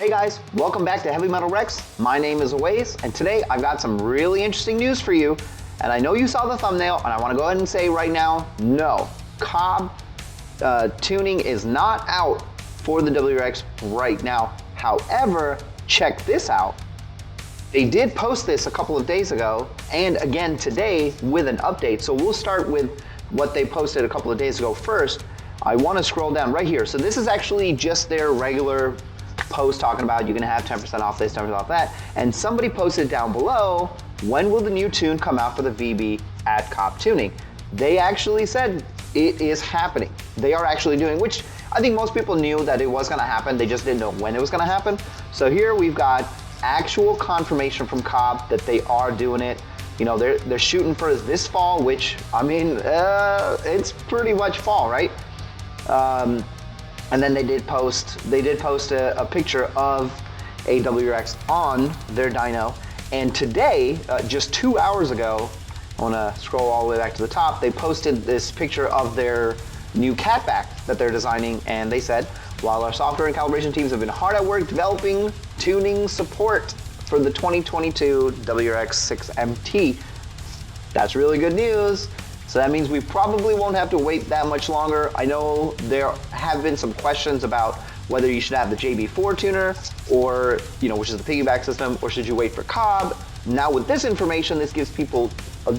Hey guys, welcome back to Heavy Metal Rex. My name is Awais, and today I've got some really interesting news for you. And I know you saw the thumbnail, and I want to go ahead and say right now, no, Cobb tuning is not out for the WRX right now. However, check this out. They did post this a couple of days ago, and again today with an update. So we'll start with what they posted a couple of days ago first. I want to scroll down right here. So this is actually just their regular post talking about you're gonna have 10% off this, 10% off that. And somebody posted down below, when will the new tune come out for the VB at Cobb Tuning? They actually said it is happening. They are actually doing, which I think most people knew that it was gonna happen, they just didn't know when it was gonna happen. So here we've got actual confirmation from Cobb that they are doing it. You know, they're shooting for this fall, which, I mean, it's pretty much fall, right? And then they did post a picture of a WRX on their dyno. And today, just 2 hours ago, I wanna scroll all the way back to the top, they posted this picture of their new catback that they're designing, and they said, while our software and calibration teams have been hard at work developing tuning support for the 2022 WRX 6MT. That's really good news. So that means we probably won't have to wait that much longer. I know there have been some questions about whether you should have the JB4 tuner or, you know, which is the piggyback system, or should you wait for Cobb? Now with this information, this gives people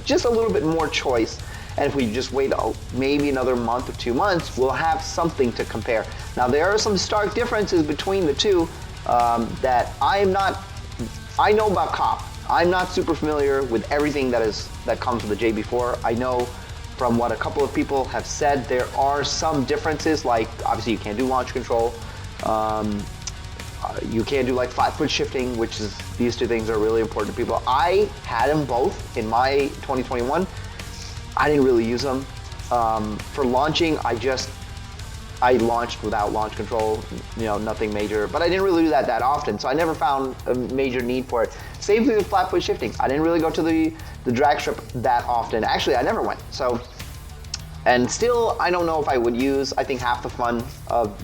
just a little bit more choice. And if we just wait maybe another month or 2 months, we'll have something to compare. Now there are some stark differences between the two that I know about Cobb. I'm not super familiar with everything that comes with the JB4. I know from what a couple of people have said, there are some differences, like obviously you can't do launch control. You can't do like 5-foot shifting, which is, these two things are really important to people. I had them both in my 2021. I didn't really use them. For launching, I launched without launch control, you know, nothing major, but I didn't really do that often, so I never found a major need for it. Same thing with flat foot shifting. I didn't really go to the drag strip that often. Actually, I never went. So, and still, I don't know if I would use, I think half the fun of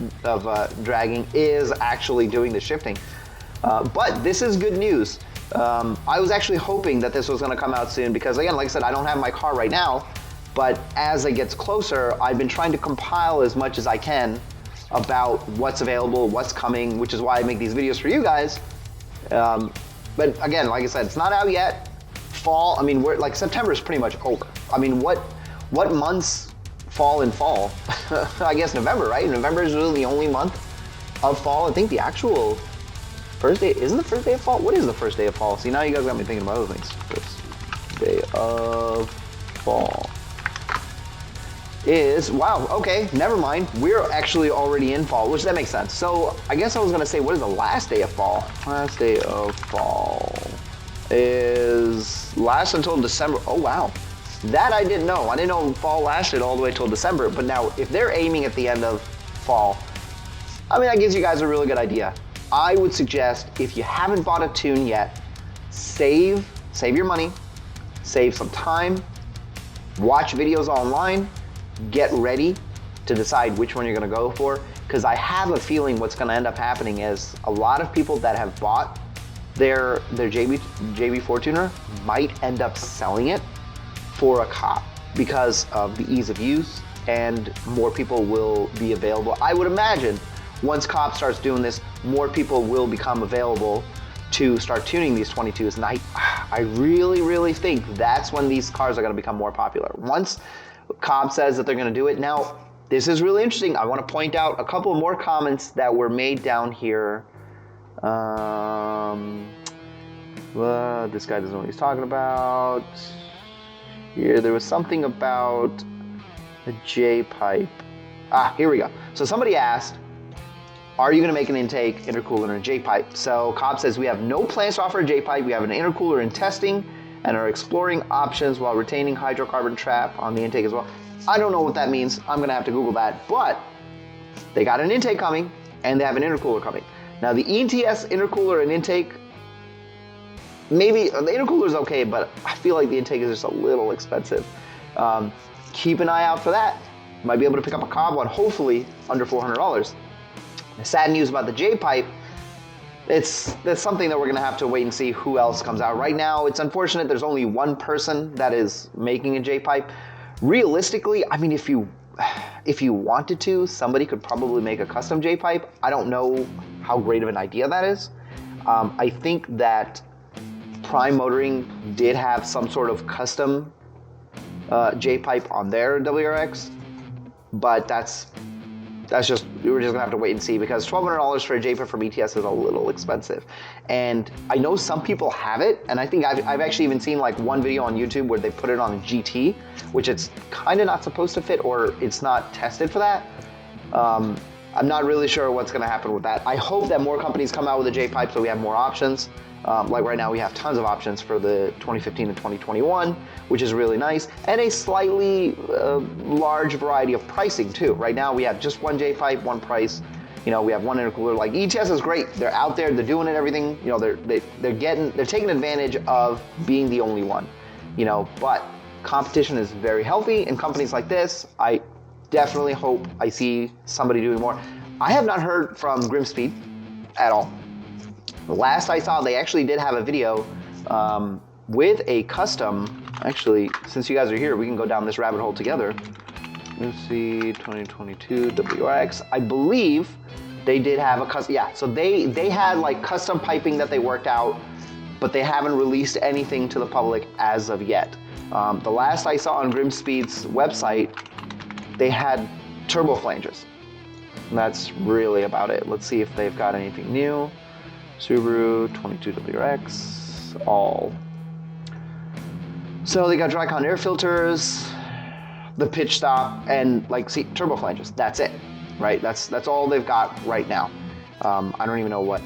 dragging is actually doing the shifting. But this is good news. I was actually hoping that this was gonna come out soon because, again, like I said, I don't have my car right now. But as it gets closer, I've been trying to compile as much as I can about what's available, what's coming, which is why I make these videos for you guys. But again, like I said, it's not out yet. Fall, I mean, we're like, September is pretty much over. I mean, what months fall in fall? I guess November, right? November is really the only month of fall. I think the actual first day, isn't the first day of fall? What is the first day of fall? See, now you guys got me thinking about other things. First day of fall is, wow, okay, never mind. We're actually already in fall, which that makes sense. So I guess I was gonna say, what is the last day of fall? Last day of fall is last until December. Oh wow, that I didn't know. I didn't know fall lasted all the way till December, but now if they're aiming at the end of fall, I mean, that gives you guys a really good idea. I would suggest, if you haven't bought a tune yet, save your money, save some time, watch videos online, get ready to decide which one you're gonna go for, because I have a feeling what's gonna end up happening is a lot of people that have bought their JB4 tuner might end up selling it for a Cobb because of the ease of use, and more people will be available. I would imagine once Cobb starts doing this, more people will become available to start tuning these 22s, and I really, really think that's when these cars are gonna become more popular. Once Cobb says that they're gonna do it. Now, this is really interesting. I wanna point out a couple more comments that were made down here. This guy doesn't know what he's talking about. Here, there was something about the J-pipe. Here we go. So somebody asked, are you gonna make an intake, intercooler, and a J-pipe? So Cobb says, we have no plans to offer a J-pipe. We have an intercooler in testing and are exploring options while retaining hydrocarbon trap on the intake as well. I don't know what that means. I'm gonna have to Google that, but they got an intake coming and they have an intercooler coming. Now the ETS intercooler and intake, maybe the intercooler is okay, but I feel like the intake is just a little expensive. Keep an eye out for that. Might be able to pick up a Cobb one, hopefully under $400. The sad news about the J-pipe that's something that we're gonna have to wait and see who else comes out. Right now, it's unfortunate there's only one person that is making a J-pipe. Realistically, I mean, if you wanted to, somebody could probably make a custom J-pipe. I don't know how great of an idea that is. I think that Prime Motoring did have some sort of custom J-pipe on their WRX, but we're just gonna have to wait and see, because $1,200 for a J-pipe from ETS is a little expensive. And I know some people have it, and I think I've actually even seen like one video on YouTube where they put it on a GT, which it's kind of not supposed to fit, or it's not tested for that. I'm not really sure what's gonna happen with that. I hope that more companies come out with a J-pipe so we have more options. Like right now we have tons of options for the 2015 and 2021, which is really nice, and a slightly large variety of pricing too. Right now we have just one J-pipe, one price. You know, we have one intercooler. Like ETS is great. They're out there, they're doing it, everything. You know, they're taking advantage of being the only one. You know, but competition is very healthy, and companies like this, I definitely hope I see somebody doing more. I have not heard from Grimspeed at all. The last I saw, they actually did have a video with a custom. Actually, since you guys are here, we can go down this rabbit hole together. Let's see, 2022 WRX. I believe they did have a custom. Yeah, so they had like custom piping that they worked out, but they haven't released anything to the public as of yet. The last I saw on Grimspeed's website, they had turbo flanges. And that's really about it. Let's see if they've got anything new. Subaru 22 WRX, all. So they got Drycon air filters, the pitch stop, and like, see, turbo flanges. That's it, right? That's all they've got right now. I don't even know what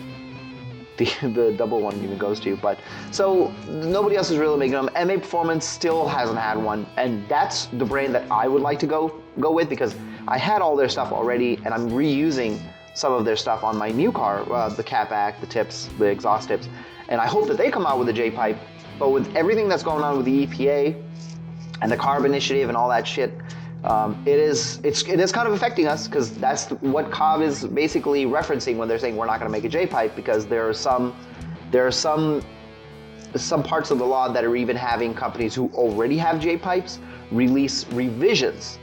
the double one even goes to, but so nobody else is really making them. MA Performance still hasn't had one, and that's the brand that I would like to go with, because I had all their stuff already, and I'm reusing some of their stuff on my new car, the catback, the tips, the exhaust tips, and I hope that they come out with a J-pipe. But with everything that's going on with the EPA and the CARB initiative and all that shit, it is kind of affecting us, because that's what Cobb is basically referencing when they're saying we're not going to make a J-pipe, because there are some parts of the law that are even having companies who already have J-pipes release revisions.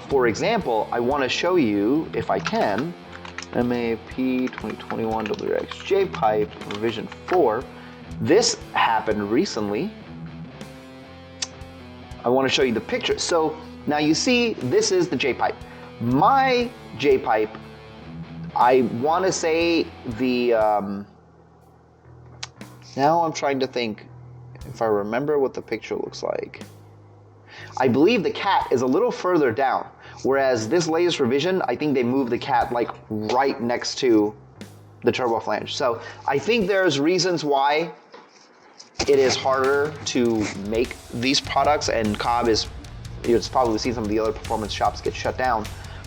For example, I want to show you, if I can, MAP 2021 WRX J-pipe revision 4. This happened recently. I want to show you the picture. So now you see, this is the J-pipe. My J-pipe, I want to say the, now I'm trying to think if I remember what the picture looks like. I believe the cat is a little further down, whereas this latest revision, I think they moved the cat like right next to the turbo flange. So I think there's reasons why it is harder to make these products, and Cobb is, you've probably seen some of the other performance shops get shut down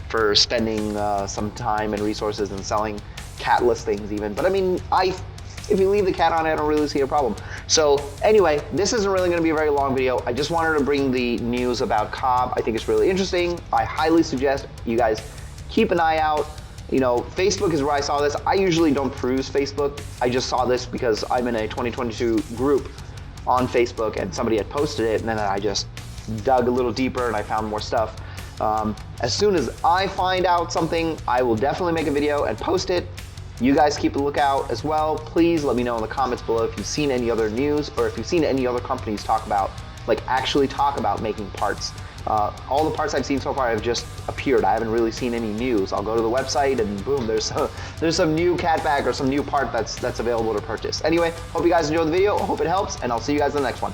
for spending some time and resources and selling catless things even. But I mean, if you leave the cat on, I don't really see a problem. So anyway, this isn't really gonna be a very long video. I just wanted to bring the news about Cobb. I think it's really interesting. I highly suggest you guys keep an eye out. You know, Facebook is where I saw this. I usually don't peruse Facebook. I just saw this because I'm in a 2022 group on Facebook and somebody had posted it, and then I just dug a little deeper and I found more stuff. As soon as I find out something, I will definitely make a video and post it. You guys keep a lookout as well. Please let me know in the comments below if you've seen any other news, or if you've seen any other companies talk about, like actually talk about making parts. All the parts I've seen so far have just appeared. I haven't really seen any news. I'll go to the website and boom, there's some new catback or some new part that's available to purchase. Anyway, hope you guys enjoyed the video. Hope it helps, and I'll see you guys in the next one.